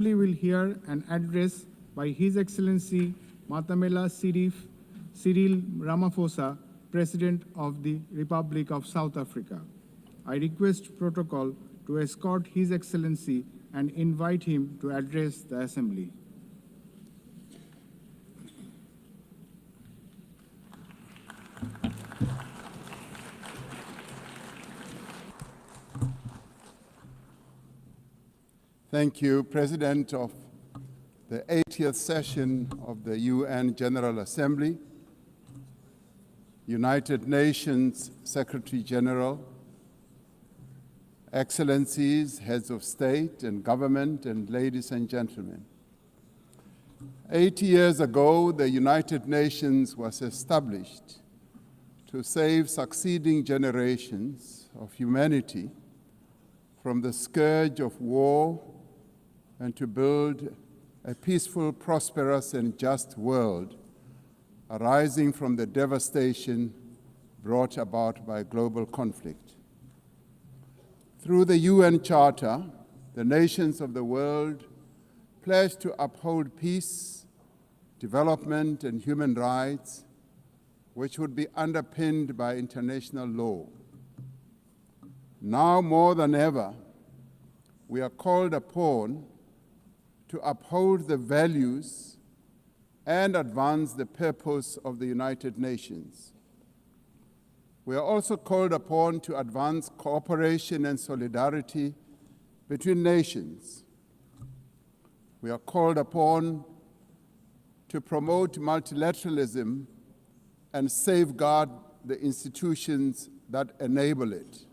We will hear an address by His Excellency Matamela Cyril Ramaphosa, President of the Republic of South Africa. I request protocol to escort His Excellency and invite him to address the Assembly. Thank you, President of the 80th session of the UN General Assembly, United Nations Secretary General, Excellencies, Heads of State and Government, and ladies and gentlemen. 80 years ago, the United Nations was established to save succeeding generations of humanity from the scourge of war and to build a peaceful, prosperous, and just world arising from the devastation brought about by global conflict. Through the UN Charter, the nations of the world pledge to uphold peace, development, and human rights, which would be underpinned by international law. Now more than ever, we are called upon to uphold the values and advance the purpose of the United Nations. We are also called upon to advance cooperation and solidarity between nations. We are called upon to promote multilateralism and safeguard the institutions that enable it.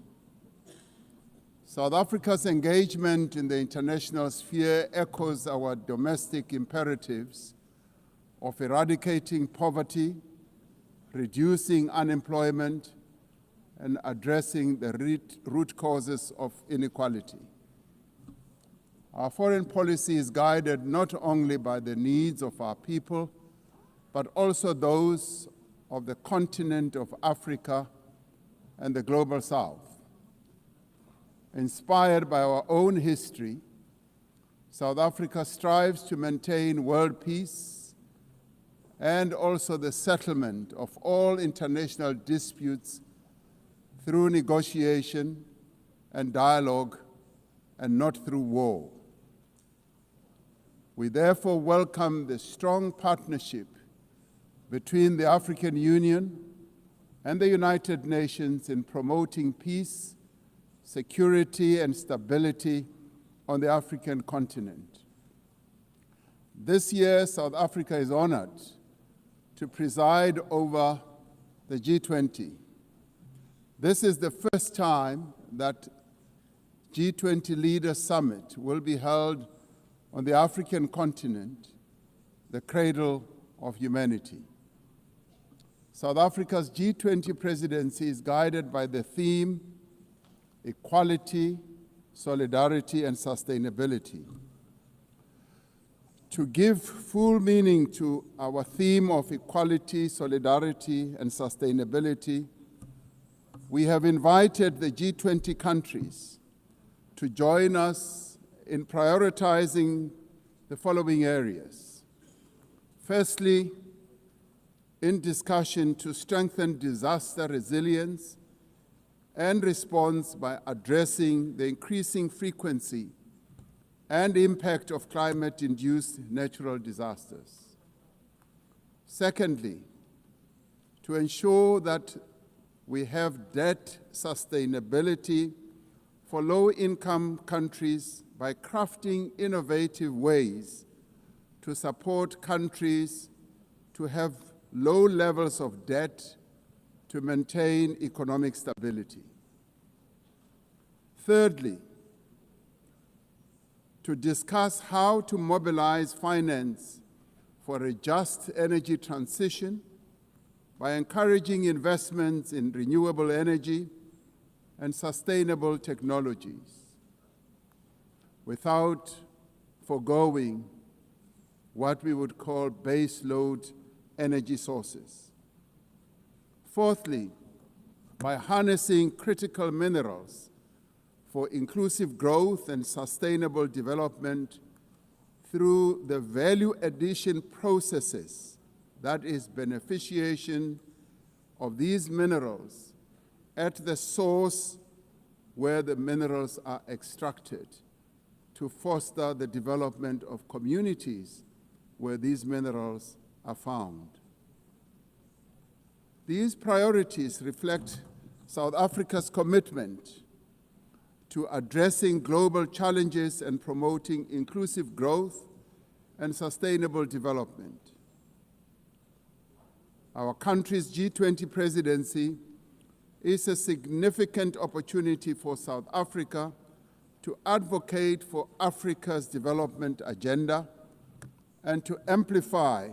South Africa's engagement in the international sphere echoes our domestic imperatives of eradicating poverty, reducing unemployment, and addressing the root causes of inequality. Our foreign policy is guided not only by the needs of our people, but also those of the continent of Africa and the global South. Inspired by our own history, South Africa strives to maintain world peace and also the settlement of all international disputes through negotiation and dialogue and not through war. We therefore welcome the strong partnership between the African Union and the United Nations in promoting peace, security, and stability on the African continent. This year, South Africa is honored to preside over the G20. This is the first time that G20 Leaders Summit will be held on the African continent, the cradle of humanity. South Africa's G20 presidency is guided by the theme equality, solidarity, and sustainability. To give full meaning to our theme of equality, solidarity, and sustainability, we have invited the G20 countries to join us in prioritizing the following areas. Firstly, in discussion to strengthen disaster resilience and response by addressing the increasing frequency and impact of climate-induced natural disasters. Secondly, to ensure that we have debt sustainability for low-income countries by crafting innovative ways to support countries to have low levels of debt to maintain economic stability. Thirdly, to discuss how to mobilize finance for a just energy transition by encouraging investments in renewable energy and sustainable technologies without foregoing what we would call baseload energy sources. Fourthly, by harnessing critical minerals for inclusive growth and sustainable development through the value addition processes, that is, beneficiation of these minerals at the source where the minerals are extracted, to foster the development of communities where these minerals are found. These priorities reflect South Africa's commitment to addressing global challenges and promoting inclusive growth and sustainable development. Our country's G20 presidency is a significant opportunity for South Africa to advocate for Africa's development agenda and to amplify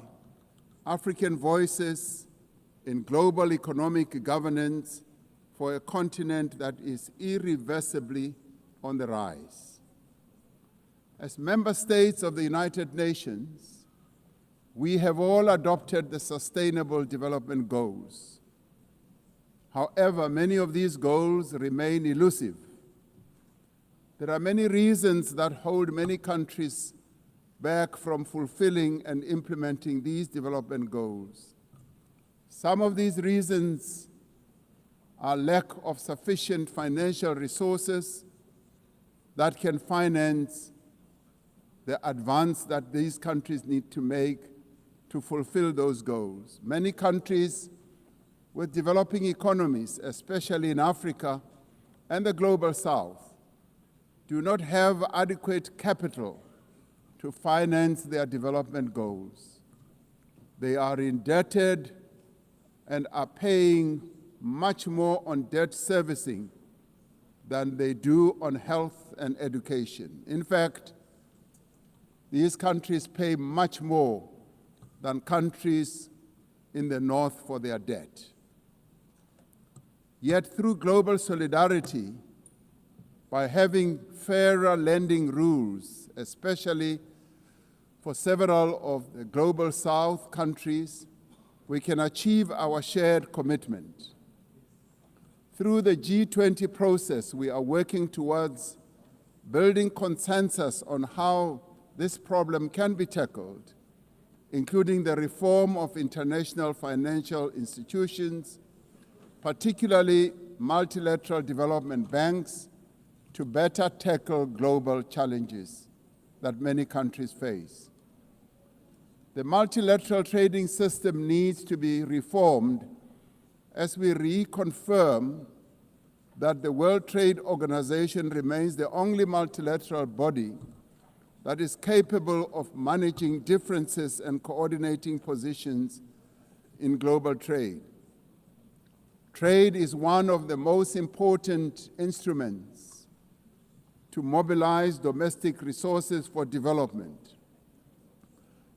African voices in global economic governance for a continent that is irreversibly on the rise. As member states of the United Nations, we have all adopted the Sustainable Development Goals. However, many of these goals remain elusive. There are many reasons that hold many countries back from fulfilling and implementing these development goals. Some of these reasons are lack of sufficient financial resources that can finance the advance that these countries need to make to fulfill those goals. Many countries with developing economies, especially in Africa and the global South, do not have adequate capital to finance their development goals. They are indebted and are paying much more on debt servicing than they do on health and education. In fact, these countries pay much more than countries in the North for their debt. Yet through global solidarity, by having fairer lending rules, especially for several of the global South countries, we can achieve our shared commitment. Through the G20 process, we are working towards building consensus on how this problem can be tackled, including the reform of international financial institutions, particularly multilateral development banks, to better tackle global challenges that many countries face. The multilateral trading system needs to be reformed as we reconfirm that the World Trade Organization remains the only multilateral body that is capable of managing differences and coordinating positions in global trade. Trade is one of the most important instruments to mobilize domestic resources for development.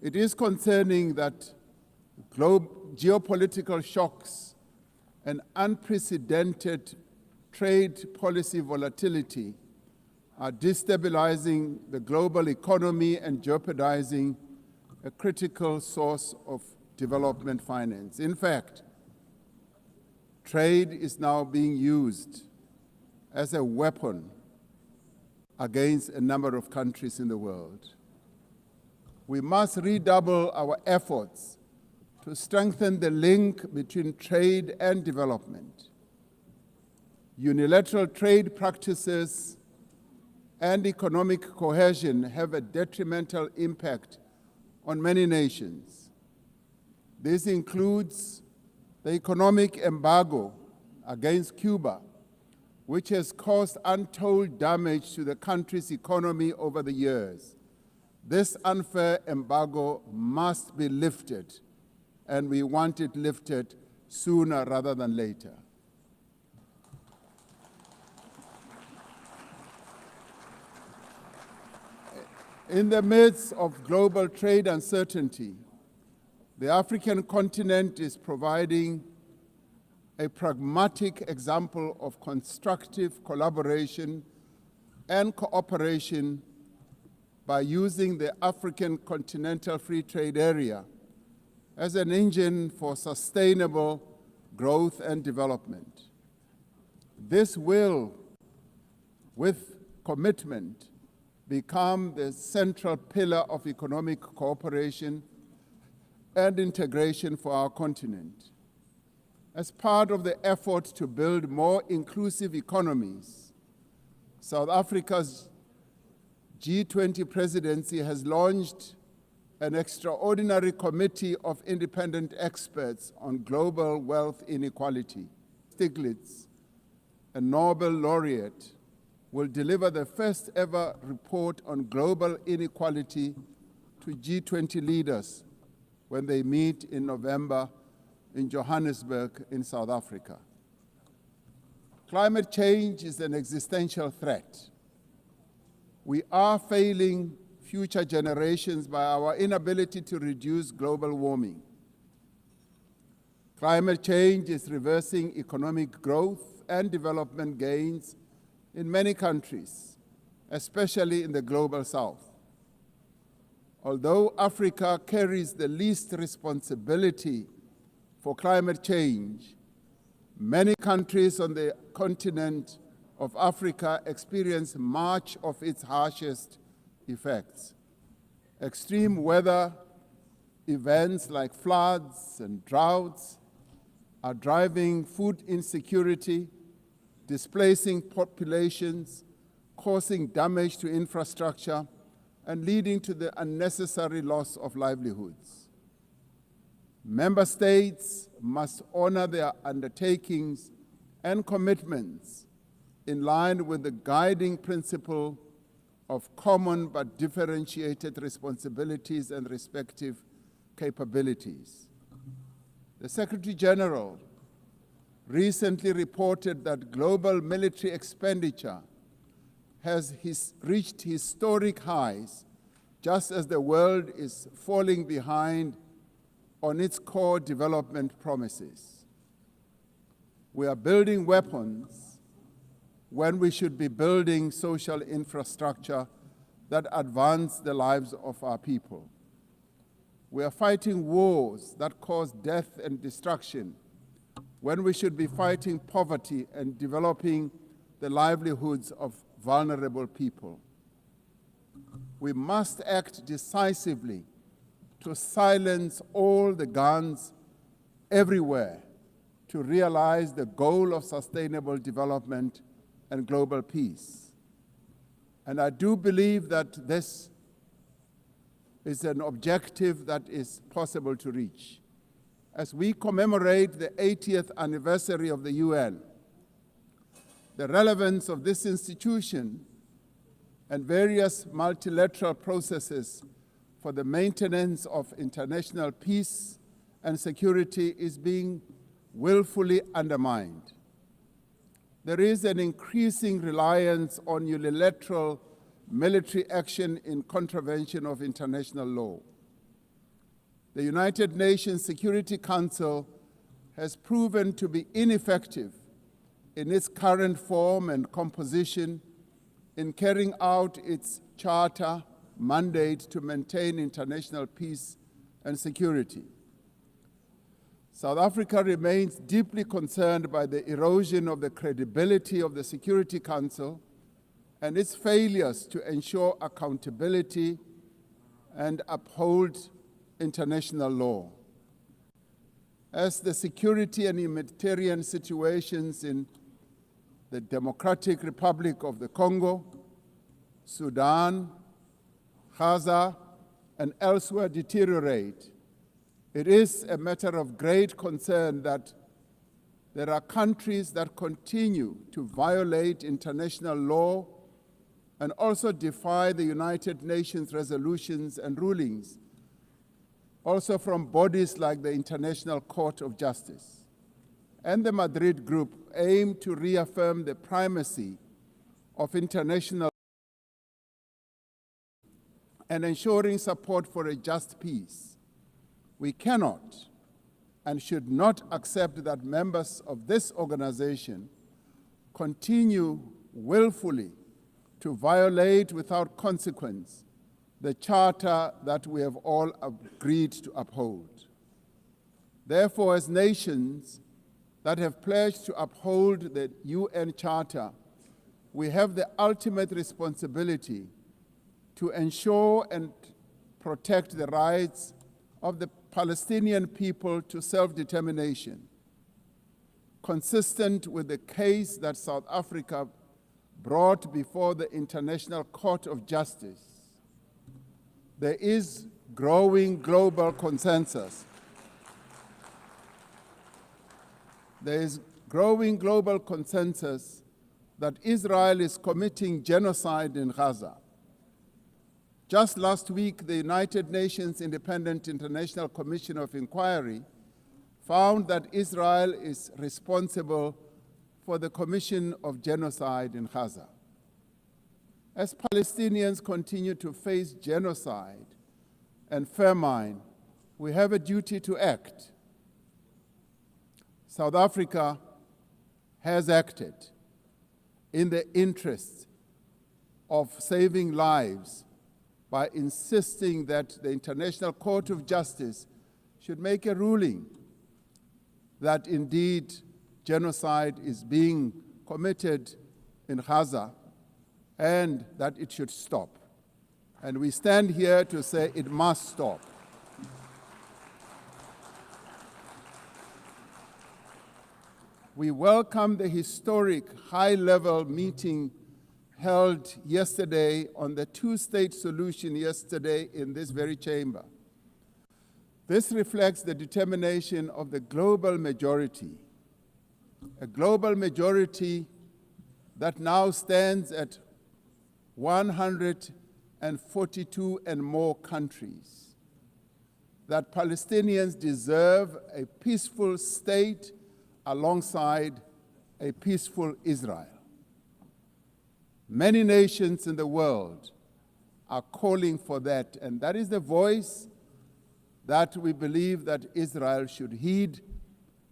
It is concerning that geopolitical shocks and unprecedented trade policy volatility are destabilizing the global economy and jeopardizing a critical source of development finance. In fact, trade is now being used as a weapon against a number of countries in the world. We must redouble our efforts to strengthen the link between trade and development. Unilateral trade practices and economic cohesion have a detrimental impact on many nations. This includes the economic embargo against Cuba, which has caused untold damage to the country's economy over the years. This unfair embargo must be lifted, and we want it lifted sooner rather than later. In the midst of global trade uncertainty, the African continent is providing a pragmatic example of constructive collaboration and cooperation by using the African Continental Free Trade Area as an engine for sustainable growth and development. This will, with commitment, become the central pillar of economic cooperation and integration for our continent. As part of the effort to build more inclusive economies, South Africa's G20 presidency has launched an extraordinary committee of independent experts on global wealth inequality. Stiglitz, a Nobel laureate, will deliver the first ever report on global inequality to G20 leaders when they meet in November in Johannesburg in South Africa. Climate change is an existential threat. We are failing future generations by our inability to reduce global warming. Climate change is reversing economic growth and development gains in many countries, especially in the global south. Although Africa carries the least responsibility for climate change, many countries on the continent of Africa experience much of its harshest effects. Extreme weather events like floods and droughts are driving food insecurity, displacing populations, causing damage to infrastructure, and leading to the unnecessary loss of livelihoods. Member states must honor their undertakings and commitments in line with the guiding principle of common but differentiated responsibilities and respective capabilities. The Secretary General recently reported that global military expenditure has reached historic highs, just as the world is falling behind on its core development promises. We are building weapons when we should be building social infrastructure that advance the lives of our people. We are fighting wars that cause death and destruction when we should be fighting poverty and developing the livelihoods of vulnerable people. We must act decisively to silence all the guns everywhere to realize the goal of sustainable development and global peace. And I do believe that this is an objective that is possible to reach. As we commemorate the 80th anniversary of the UN, the relevance of this institution and various multilateral processes for the maintenance of international peace and security is being willfully undermined. There is an increasing reliance on unilateral military action in contravention of international law. The United Nations Security Council has proven to be ineffective in its current form and composition in carrying out its charter mandate to maintain international peace and security. South Africa remains deeply concerned by the erosion of the credibility of the Security Council and its failures to ensure accountability and uphold international law. As the security and humanitarian situations in the Democratic Republic of the Congo, Sudan, Gaza, and elsewhere deteriorate, it is a matter of great concern that there are countries that continue to violate international law and also defy the United Nations resolutions and rulings, also from bodies like the International Court of Justice. And the Madrid Group aim to reaffirm the primacy of international and ensuring support for a just peace. We cannot and should not accept that members of this organization continue willfully to violate without consequence the charter that we have all agreed to uphold. Therefore, as nations that have pledged to uphold the UN Charter, we have the ultimate responsibility to ensure and protect the rights of the Palestinian people to self-determination, consistent with the case that South Africa brought before the International Court of Justice. There is growing global consensus. There is growing global consensus that Israel is committing genocide in Gaza. Just last week, the United Nations Independent International Commission of Inquiry found that Israel is responsible for the commission of genocide in Gaza. As Palestinians continue to face genocide and famine, we have a duty to act. South Africa has acted in the interest of saving lives by insisting that the International Court of Justice should make a ruling that indeed genocide is being committed in Gaza and that it should stop. And we stand here to say it must stop. We welcome the historic high-level meeting held yesterday on the two-state solution yesterday in this very chamber. This reflects the determination of the global majority, a global majority that now stands at 142 and more countries, that Palestinians deserve a peaceful state alongside a peaceful Israel. Many nations in the world are calling for that, and that is the voice that we believe that Israel should heed,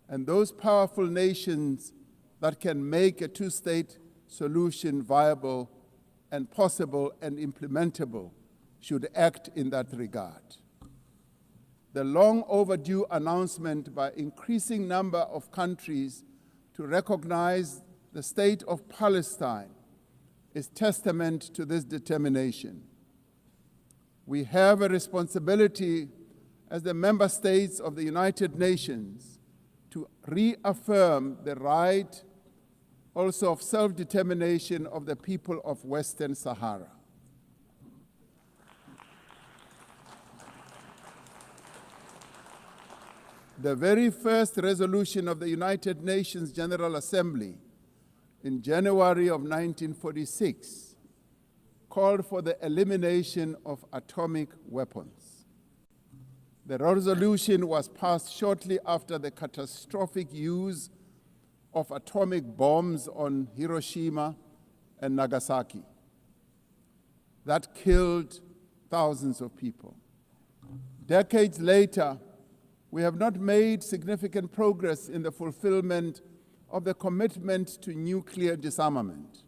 and those powerful nations that can make a two-state solution viable and possible and implementable should act in that regard. The long overdue announcement by increasing number of countries to recognize the state of Palestine is testament to this determination. We have a responsibility as the member states of the United Nations to reaffirm the right also of self-determination of the people of Western Sahara. The very first resolution of the United Nations General Assembly in January of 1946 called for the elimination of atomic weapons. The resolution was passed shortly after the catastrophic use of atomic bombs on Hiroshima and Nagasaki that killed thousands of people. Decades later, we have not made significant progress in the fulfillment of the commitment to nuclear disarmament.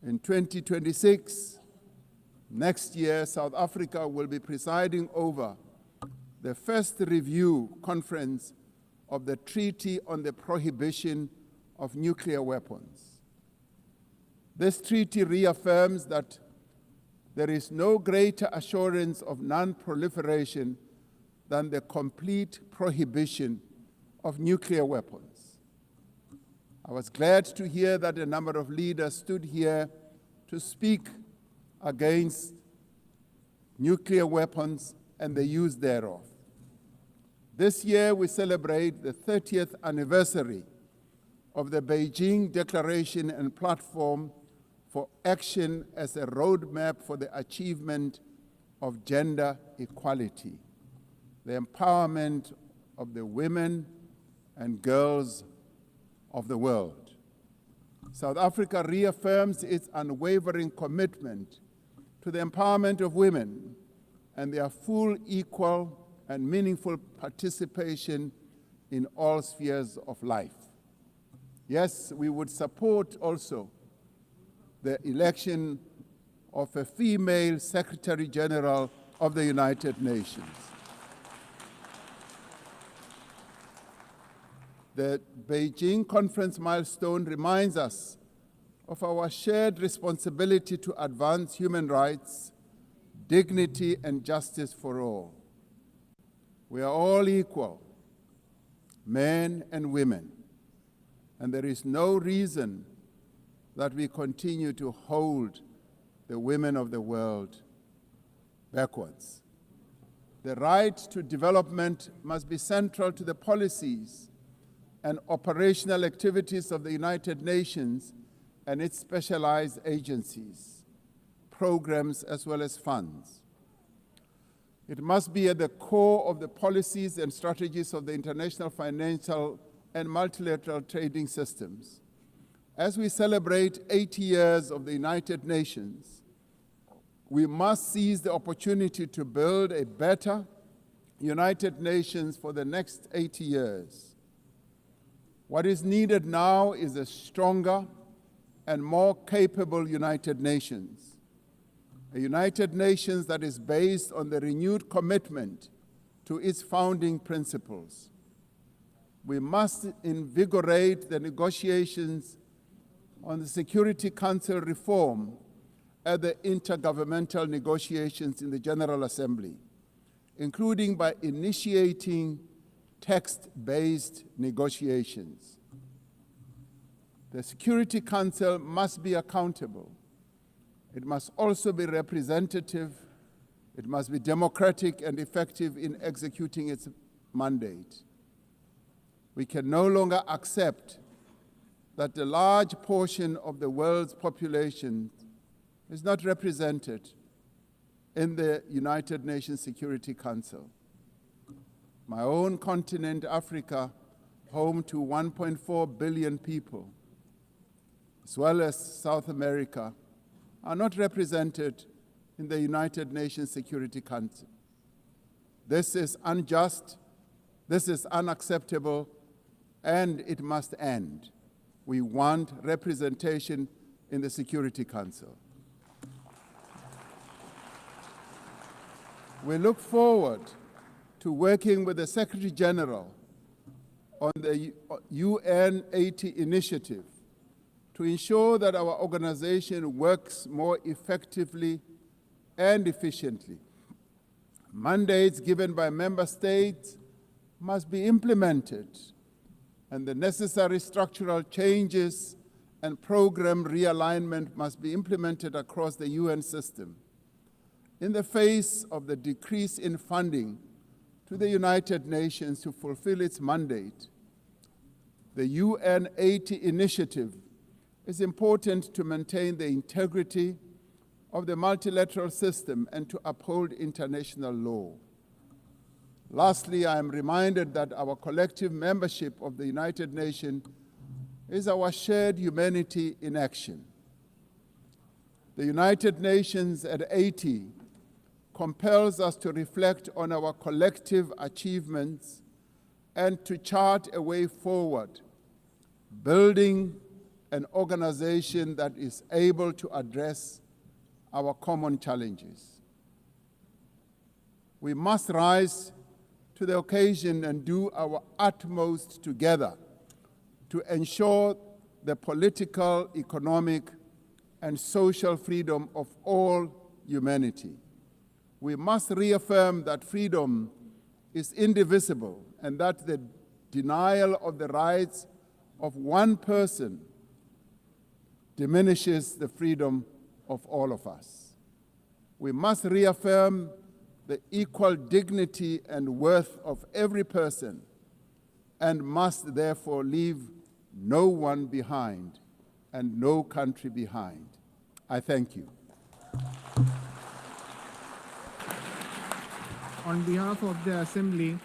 In 2026, next year, South Africa will be presiding over the first review conference of the Treaty on the Prohibition of Nuclear Weapons. This treaty reaffirms that there is no greater assurance of non-proliferation than the complete prohibition of nuclear weapons. I was glad to hear that a number of leaders stood here to speak against nuclear weapons and the use thereof. This year we celebrate the 30th anniversary of the Beijing Declaration and Platform for Action as a roadmap for the achievement of gender equality, the empowerment of the women and girls of the world. South Africa reaffirms its unwavering commitment to the empowerment of women and their full, equal, and meaningful participation in all spheres of life. Yes, we would support also the election of a female Secretary General of the United Nations. The Beijing conference milestone reminds us of our shared responsibility to advance human rights, dignity, and justice for all. We are all equal, men and women, and there is no reason that we continue to hold the women of the world backwards. The right to development must be central to the policies and operational activities of the United Nations and its specialized agencies, programs, as well as funds. It must be at the core of the policies and strategies of the international financial and multilateral trading systems. As we celebrate 80 years of the United Nations, we must seize the opportunity to build a better United Nations for the next 80 years. What is needed now is a stronger and more capable United Nations. A United Nations that is based on the renewed commitment to its founding principles. We must invigorate the negotiations on the Security Council reform at the intergovernmental negotiations in the General Assembly, including by initiating text-based negotiations. The Security Council must be accountable. It must also be representative. It must be democratic and effective in executing its mandate. We can no longer accept that a large portion of the world's population is not represented in the United Nations Security Council. My own continent, Africa, home to 1.4 billion people, as well as South America, are not represented in the United Nations Security Council. This is unjust, this is unacceptable, and it must end. We want representation in the Security Council. We look forward to working with the Secretary General on the UN 80 initiative to ensure that our organization works more effectively and efficiently. Mandates given by member states must be implemented, and the necessary structural changes and program realignment must be implemented across the UN system. In the face of the decrease in funding to the United Nations to fulfill its mandate, the UN 80 initiative is important to maintain the integrity of the multilateral system and to uphold international law. Lastly, I am reminded that our collective membership of the United Nations is our shared humanity in action. The United Nations at 80 compels us to reflect on our collective achievements and to chart a way forward, building an organization that is able to address our common challenges. We must rise to the occasion and do our utmost together to ensure the political, economic, and social freedom of all humanity. We must reaffirm that freedom is indivisible and that the denial of the rights of one person diminishes the freedom of all of us. We must reaffirm the equal dignity and worth of every person and must therefore leave no one behind and no country behind. I thank you. On behalf of the Assembly,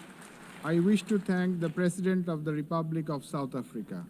I wish to thank the President of the Republic of South Africa.